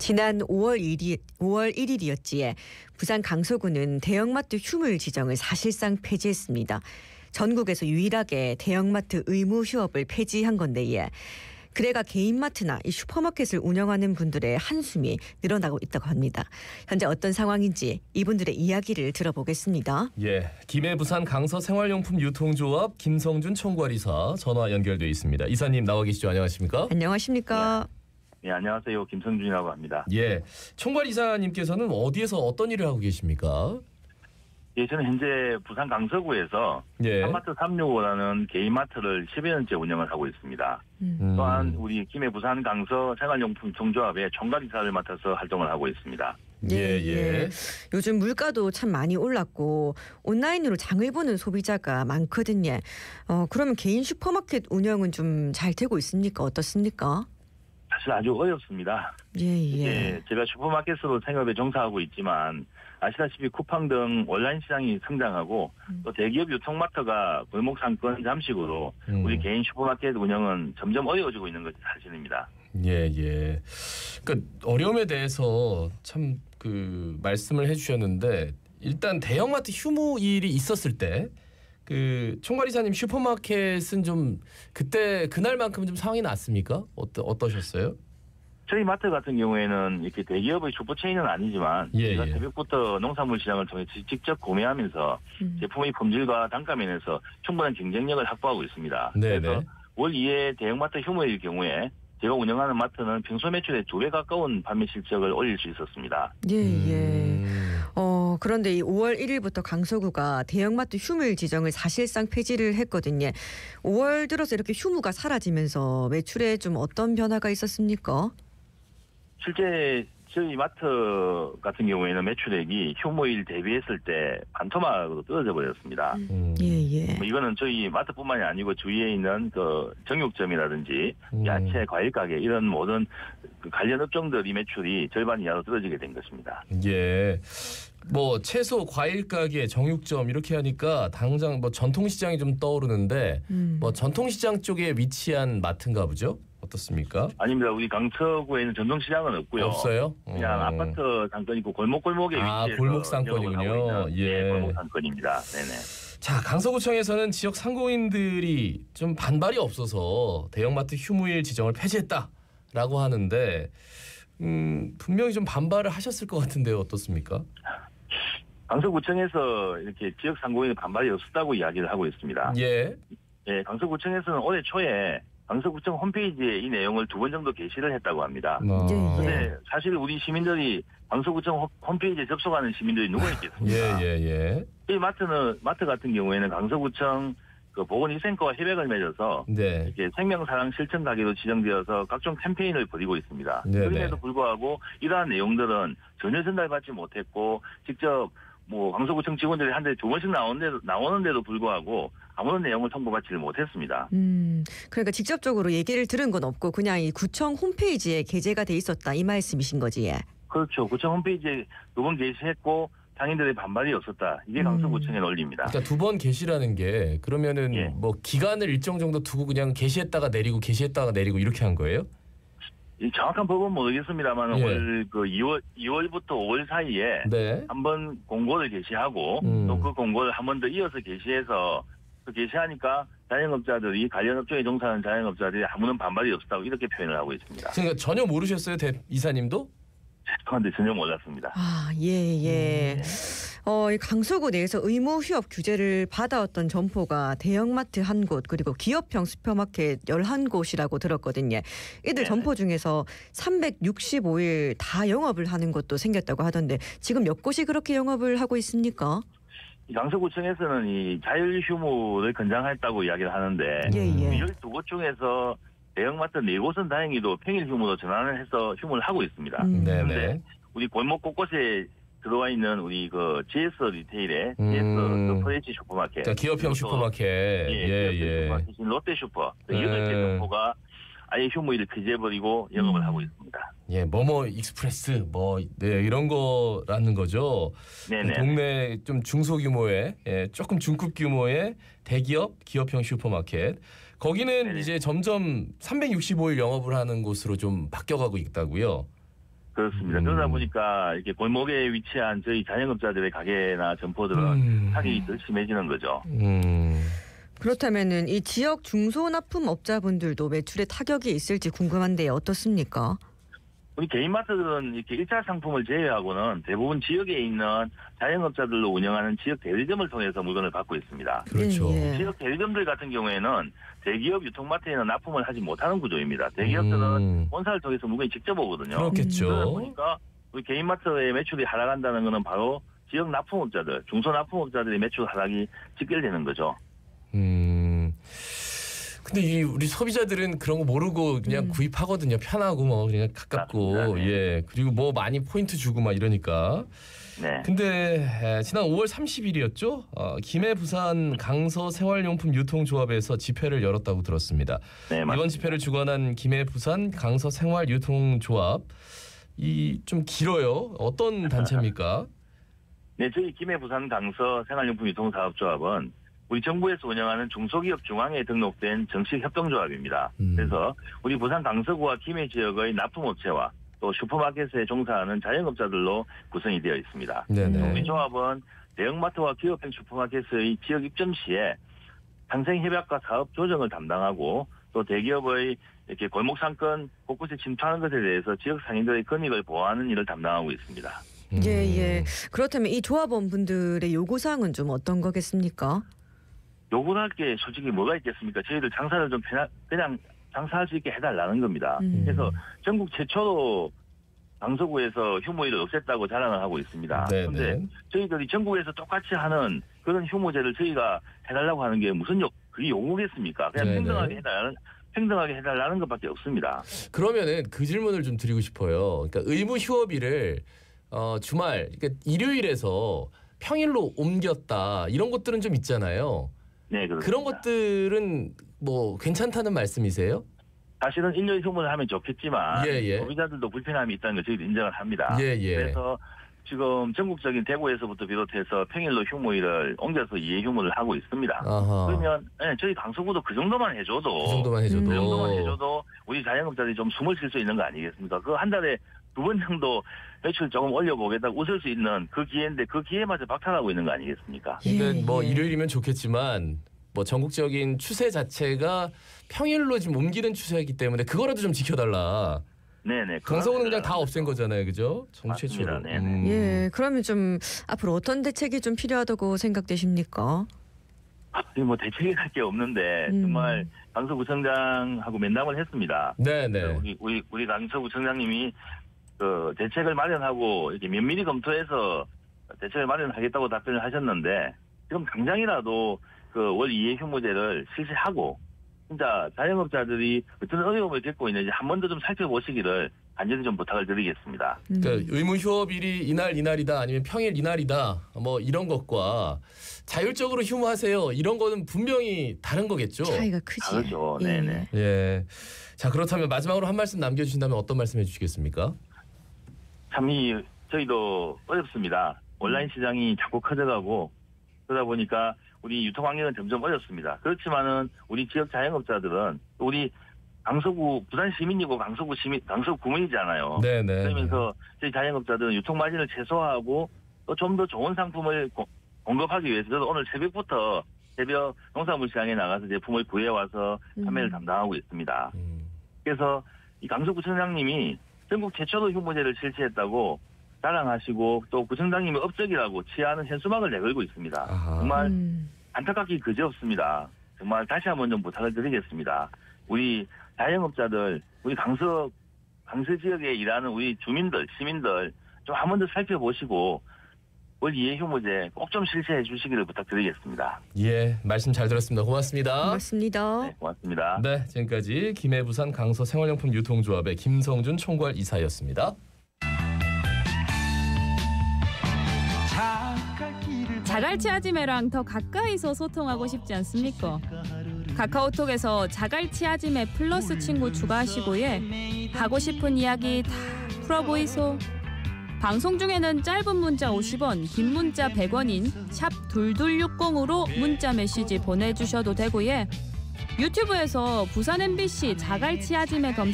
지난 5월 1일이었지에 부산 강서구는 대형마트 휴물 지정을 사실상 폐지했습니다. 전국에서 유일하게 대형마트 의무 휴업을 폐지한 건데 그래가 개인마트나 이 슈퍼마켓을 운영하는 분들의 한숨이 늘어나고 있다고 합니다. 현재 어떤 상황인지 이분들의 이야기를 들어보겠습니다. 김해 부산 강서 생활용품 유통조합 김성준 총괄이사 전화 연결돼 있습니다. 이사님 나와 계시죠? 안녕하십니까? 안녕하십니까? 네, 안녕하세요. 김성준이라고 합니다. 총괄이사님께서는 어디에서 어떤 일을 하고 계십니까? 저는 현재 부산 강서구에서 한마트 365라는 개인마트를 10여 년째 운영을 하고 있습니다. 또한 우리 김해 부산 강서 생활용품 총조합의 총괄이사를 맡아서 활동을 하고 있습니다. 요즘 물가도 참 많이 올랐고 온라인으로 장을 보는 소비자가 많거든요. 그러면 개인 슈퍼마켓 운영은 좀 잘 되고 있습니까? 어떻습니까? 사실 아주 어렵습니다. 제가 슈퍼마켓으로 생업에 종사하고 있지만 아시다시피 쿠팡 등 온라인 시장이 성장하고 또 대기업 유통마트가 골목 상권 잠식으로 우리 개인 슈퍼마켓 운영은 점점 어려워지고 있는 것이 사실입니다. 그 어려움에 대해서 참 그 말씀을 해주셨는데 일단 대형마트 휴무일이 있었을 때 그 총괄이사님 슈퍼마켓은 좀 그때 그날만큼 좀 상황이 났습니까? 어떠셨어요? 저희 마트 같은 경우에는 이렇게 대기업의 슈퍼체인은 아니지만 제가 새벽부터 농산물 시장을 통해 직접 구매하면서 제품의 품질과 단가 면에서 충분한 경쟁력을 확보하고 있습니다. 그래서 월 2회 대형마트 휴무일 경우에 제가 운영하는 마트는 평소 매출의 2배 가까운 판매 실적을 올릴 수 있었습니다. 그런데 이 5월 1일부터 강서구가 대형마트 휴무일 지정을 사실상 폐지를 했거든요. 5월 들어서 이렇게 휴무가 사라지면서 매출에 좀 어떤 변화가 있었습니까? 실제 저희 마트 같은 경우에는 매출액이 휴무일 대비했을 때 반토막으로 떨어져 버렸습니다. 이거는 저희 마트뿐만이 아니고 주위에 있는 그 정육점이라든지 야채, 과일 가게 이런 모든 그 관련 업종들이 매출이 절반 이하로 떨어지게 된 것입니다. 뭐 채소, 과일 가게, 정육점 이렇게 하니까 당장 뭐 전통시장이 좀 떠오르는데 뭐 전통시장 쪽에 위치한 마트인가 보죠? 어떻습니까? 아닙니다. 우리 강서구에는 전통시장은 없고요. 없어요? 그냥 아파트 상권이 있고 골목골목에 위치해서 골목 상권이군요. 골목 상권입니다. 네네. 자, 강서구청에서는 지역 상공인들이 좀 반발이 없어서 대형마트 휴무일 지정을 폐지했다라고 하는데 분명히 좀 반발을 하셨을 것 같은데요. 어떻습니까? 강서구청에서 이렇게 지역 상공인의 반발이 없었다고 이야기를 하고 있습니다. 강서구청에서는 올해 초에 강서구청 홈페이지에 이 내용을 2번 정도 게시를 했다고 합니다. 그런데 사실 우리 시민들이 강서구청 홈페이지에 접속하는 시민들이 누가 있겠습니까? 이 마트 같은 경우에는 강서구청 그 보건위생과와 협약을 맺어서 이렇게 생명사랑 실천 가게로 지정되어서 각종 캠페인을 벌이고 있습니다. 그럼에도 불구하고 이러한 내용들은 전혀 전달받지 못했고 직접 뭐 강서구청 직원들이 한 달에 2번씩 나오는데도 불구하고 아무런 내용을 통보받지를 못했습니다. 그러니까 직접적으로 얘기를 들은 건 없고 그냥 이 구청 홈페이지에 게재가 돼 있었다 이 말씀이신 거지? 그렇죠. 구청 홈페이지에 2번 게시했고 당인들의 반발이 없었다. 이게 강서구청의 논리입니다. 그러니까 2번 게시라는 게 그러면은 뭐 기간을 일정 정도 두고 그냥 게시했다가 내리고 게시했다가 내리고 이렇게 한 거예요? 정확한 법은 모르겠습니다만 올 그 2월부터 5월 사이에 한번 공고를 게시하고 또 그 공고를 한 번 더 이어서 게시해서 그 게시하니까 자영업자들이 관련 업종에 종사하는 자영업자들이 아무런 반발이 없었다고 이렇게 표현을 하고 있습니다. 그러니까 전혀 모르셨어요, 이사님도? 죄송한데 전혀 몰랐습니다. 이 강서구 내에서 의무 휴업 규제를 받아왔던 점포가 대형마트 1곳 그리고 기업형 슈퍼마켓 11곳이라고 들었거든요. 이들 점포 중에서 365일 다 영업을 하는 곳도 생겼다고 하던데 지금 몇 곳이 그렇게 영업을 하고 있습니까? 강서구청에서는 이 자율휴무를 권장했다고 이야기를 하는데 12곳 중에서 대형마트 4곳은 다행히도 평일 휴무로 전환을 해서 휴무를 하고 있습니다. 그런데 우리 골목 곳곳에 들어와 있는 우리 그 GS 리테일의 GS 프레시 슈퍼마켓, 기업형 슈퍼마켓, 슈퍼마켓인 롯데슈퍼 8개 점포가 아예 휴무일을 폐지해버리고 영업을 하고 있습니다. 뭐뭐 익스프레스 이런 거라는 거죠. 동네 좀 중소규모의 조금 중급 규모의 대기업 기업형 슈퍼마켓 거기는 이제 점점 365일 영업을 하는 곳으로 좀 바뀌어가고 있다고요. 그렇습니다. 그러다 보니까 이렇게 골목에 위치한 저희 자영업자들의 가게나 점포들은 타격이 더 심해지는 거죠. 그렇다면은 이 지역 중소납품업자분들도 매출에 타격이 있을지 궁금한데요. 어떻습니까? 우리 개인마트들은 이렇게 1차 상품을 제외하고는 대부분 지역에 있는 자영업자들로 운영하는 지역 대리점을 통해서 물건을 받고 있습니다. 그렇죠. 예. 지역 대리점들 같은 경우에는 대기업 유통마트에는 납품을 하지 못하는 구조입니다. 대기업들은 본사를 통해서 물건이 직접 오거든요. 그렇겠죠. 그러다 보니까 우리 개인마트의 매출이 하락한다는 것은 바로 지역 납품업자들, 중소납품업자들의 매출 하락이 직결되는 거죠. 근데 이 우리 소비자들은 그런 거 모르고 그냥 구입하거든요. 편하고 뭐 그냥 가깝고 네. 예 그리고 뭐 많이 포인트 주고 막 이러니까. 네. 근데 지난 5월 30일이었죠. 김해 부산 강서 생활용품 유통조합에서 집회를 열었다고 들었습니다. 네, 이번 맞습니다. 집회를 주관한 김해 부산 강서 생활유통조합 이 좀 길어요. 어떤 단체입니까? 네, 저희 김해 부산 강서 생활용품 유통사업조합은 우리 정부에서 운영하는 중소기업 중앙에 등록된 정식 협동조합입니다. 그래서 우리 부산 강서구와 김해 지역의 납품업체와 또 슈퍼마켓에 종사하는 자영업자들로 구성이 되어 있습니다. 네네. 우리 조합은 대형마트와 기업형 슈퍼마켓의 지역 입점 시에 상생 협약과 사업 조정을 담당하고 또 대기업의 이렇게 골목 상권 곳곳에 침투하는 것에 대해서 지역 상인들의 권익을 보호하는 일을 담당하고 있습니다. 예. 그렇다면 이 조합원분들의 요구사항은 좀 어떤 거겠습니까? 요구할 게 솔직히 뭐가 있겠습니까? 저희들 장사를 좀 그냥 장사할 수 있게 해달라는 겁니다. 그래서 전국 최초로 강서구에서 휴무일을 없앴다고 자랑을 하고 있습니다. 그런데 저희들이 전국에서 똑같이 하는 그런 휴무제를 저희가 해달라고 하는 게 무슨 그게 요구겠습니까? 그냥 평등하게 해달라는 것밖에 없습니다. 그러면은 그 질문을 좀 드리고 싶어요. 그러니까 의무 휴업일을 주말, 그러니까 일요일에서 평일로 옮겼다 이런 것들은 좀 있잖아요. 네, 그렇습니다. 그런 것들은 뭐 괜찮다는 말씀이세요? 사실은 일요일 휴무를 하면 좋겠지만 소비자들도 불편함이 있다는 걸 저희도 인정을 합니다. 그래서 지금 전국적인 대구에서부터 비롯해서 평일로 휴무일을 옮겨서 2회 휴무를 하고 있습니다. 그러면 저희 강서구도 그 정도만 해줘도 우리 자영업자들이 좀 숨을 쉴 수 있는 거 아니겠습니까? 그 한 달에 2번 정도 매출 조금 올려보겠다고 웃을 수 있는 그 기회인데 그 기회마저 박탈하고 있는 거 아니겠습니까? 근데 뭐 일요일이면 좋겠지만 뭐 전국적인 추세 자체가 평일로 지금 옮기는 추세이기 때문에 그거라도 좀 지켜달라. 네네. 강서구는 그냥 다 없앤 거잖아요, 그죠? 정체처럼. 예, 그러면 좀 앞으로 어떤 대책이 좀 필요하다고 생각되십니까? 뭐 대책이 할 게 없는데 정말 강서구청장하고 면담을 했습니다. 네네. 우리 강서구청장님이 그 대책을 마련하고 이렇게 면밀히 검토해서 대책을 마련하겠다고 답변을 하셨는데 지금 당장이라도 그 월 2회 휴무제를 실시하고 진짜 자영업자들이 어떤 어려움을 겪고 있는지 한 번 더 좀 살펴보시기를 간절히 좀 부탁을 드리겠습니다. 그러니까 의무 휴업일이 이날이다 아니면 평일 이날이다 뭐 이런 것과 자율적으로 휴무하세요 이런 거는 분명히 다른 거겠죠. 차이가 크지. 다르죠. 네네. 예. 자 그렇다면 마지막으로 한 말씀 남겨주신다면 어떤 말씀 해주시겠습니까? 참 저희도 어렵습니다. 온라인 시장이 자꾸 커져가고 그러다 보니까 우리 유통 환경은 점점 어렵습니다. 그렇지만은 우리 지역 자영업자들은 우리 강서구 부산 시민이고 강서구 구민이잖아요. 네네. 그러면서 저희 자영업자들은 유통 마진을 최소화하고 또 좀 더 좋은 상품을 공급하기 위해서 저도 오늘 새벽부터 새벽 농산물 시장에 나가서 제품을 구해 와서 판매를 담당하고 있습니다. 그래서 이 강서구청장님이 전국 최초로 휴무제를 실시했다고 자랑하시고 또 구청장님이 업적이라고 치하하는 현수막을 내걸고 있습니다. 정말 안타깝기 그지없습니다. 정말 다시 한번 좀 부탁을 드리겠습니다. 우리 자영업자들, 우리 강서 지역에 일하는 우리 주민들, 시민들 좀 한 번 더 살펴보시고 월 2회 휴무제 꼭 좀 실시해 주시기를 부탁드리겠습니다. 예, 말씀 잘 들었습니다. 고맙습니다. 고맙습니다. 네, 고맙습니다. 네, 지금까지 김해 부산 강서 생활용품 유통조합의 김성준 총괄 이사였습니다. 자갈치 아지매랑 더 가까이서 소통하고 싶지 않습니까? 카카오톡에서 자갈치 아지매 플러스 친구 추가하시고 하고 싶은 이야기 다 풀어보이소. 방송 중에는 짧은 문자 50원, 긴 문자 100원인 샵 2260으로 문자 메시지 보내주셔도 되고요. 유튜브에서 부산 MBC 자갈치 아지매 검색